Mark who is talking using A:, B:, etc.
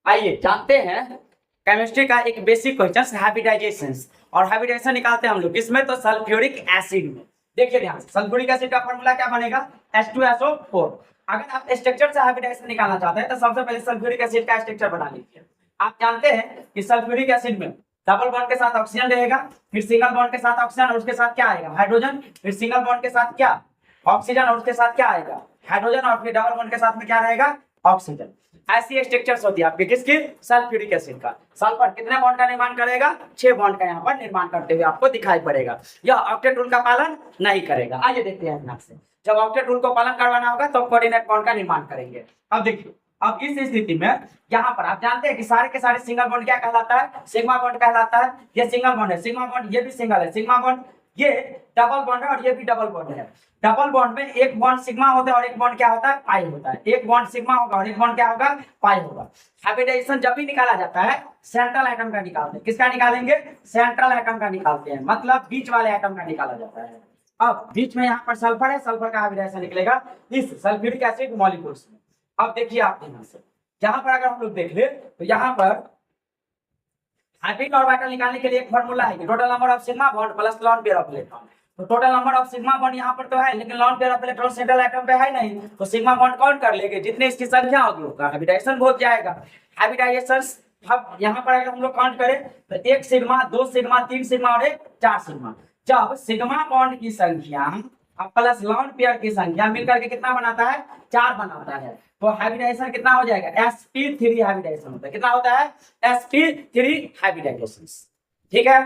A: आइए जानते हैं केमिस्ट्री का एक बेसिक क्वेश्चन हाइब्रिडाइजेशन। और हाइब्रिडाइजेशन निकालते हैं हम लोग किसमें, तो सल्फ्यूरिक एसिड में। देखिए ध्यान से, सल्फ्यूरिक एसिड का फॉर्मूला क्या बनेगा, H2SO4। अगर आप स्ट्रक्चर से हाइब्रिडाइजेशन निकालना चाहते हैं तो सबसे पहले सल्फ्यूरिक एसिड का स्ट्रक्चर बना लीजिए। आप जानते हैं कि सल्फ्यूरिक एसिड में डबल बॉन्ड के साथ ऑक्सीजन रहेगा, फिर सिंगल बॉन्ड के साथ ऑक्सीजन और उसके साथ क्या आएगा, हाइड्रोजन, फिर सिंगल बॉन्ड के साथ क्या, ऑक्सीजन और उसके साथ क्या आएगा, हाइड्रोजन, और फिर डबल बॉन्ड के साथ में क्या रहेगा, ऑक्सीजन। ऐसी स्ट्रक्चर्स होती है आपके किसकी, सल्फ्यूरिक एसिड का। सल्फर कितने बॉन्ड का निर्माण करेगा, 6 बॉन्ड का यहाँ पर निर्माण करते हुए आपको दिखाई पड़ेगा। यह ऑक्टेट रूल का पालन नहीं करेगा। आइए देखते हैं ध्यान से, जब ऑक्टेट रूल को पालन करवाना होगा तो कोऑर्डिनेट बॉन्ड का निर्माण करेंगे। अब देखिए, अब इस स्थिति में यहाँ पर आप जानते हैं कि सारे के सारे सिंगल बॉन्ड क्या कहलाता है, सिग्मा बॉन्ड कहलाता है। ये सिंगल बॉन्ड है, सिग्मा बॉन्ड, ये भी सिंगल है सिग्मा बॉन्ड, ये डबल बॉन्ड है और ये भी डबल बॉन्ड है। डबल बॉन्ड में एक बॉन्ड सिग्मा होता है और एक बॉन्ड क्या होता है, पाई होता है। एक बॉन्ड सिग्मा होगा और एक बॉन्ड क्या होगा, पाई होगा। हाइब्रिडाइजेशन जब भी निकाला जाता है सेंट्रल एटम का निकालते हैं। किसका निकालेंगे, सेंट्रल एटम का निकालते हैं, मतलब बीच वाले एटम का निकाला जाता है। अब बीच में यहाँ पर सल्फर है, सल्फर का हाइब्रिडाइजेशन निकलेगा इस सल्फ्यूरिक एसिड मॉलिक्यूल्स में। अब देखिए आप यहाँ से, यहाँ पर अगर हम लोग देख ले तो यहाँ पर हाइब्रिड ऑर्बिटल निकालने के लिए एक फार्मूला है, total number of sigma bond plus lone pair of electron. तो total number of sigma bond यहाँ पर तो है, लेकिन lone pair of electron central atom पे है नहीं, तो सिग्मा बॉन्ड काउंट कर लेंगे, जितने इसकी संख्या होगी उसका हाइब्रिडाइजेशन हो जाएगा। हाइब्रिडाइजेशन अब यहाँ पर अगर हम लोग काउंट करें तो 1 सिग्मा, 2 सिग्मा, 3 सिग्मा और 4 सिग्मा। जब सिग्मा बॉन्ड की संख्या प्लस लॉन पेयर की संख्या मिलकर के कितना बनाता है, 4 बनाता है, तो हाइब्रिडाइजेशन कितना हो जाएगा, sp3 हाइब्रिडाइजेशन होता है। कितना होता है, sp3 हाइब्रिडाइजेशन। ठीक है।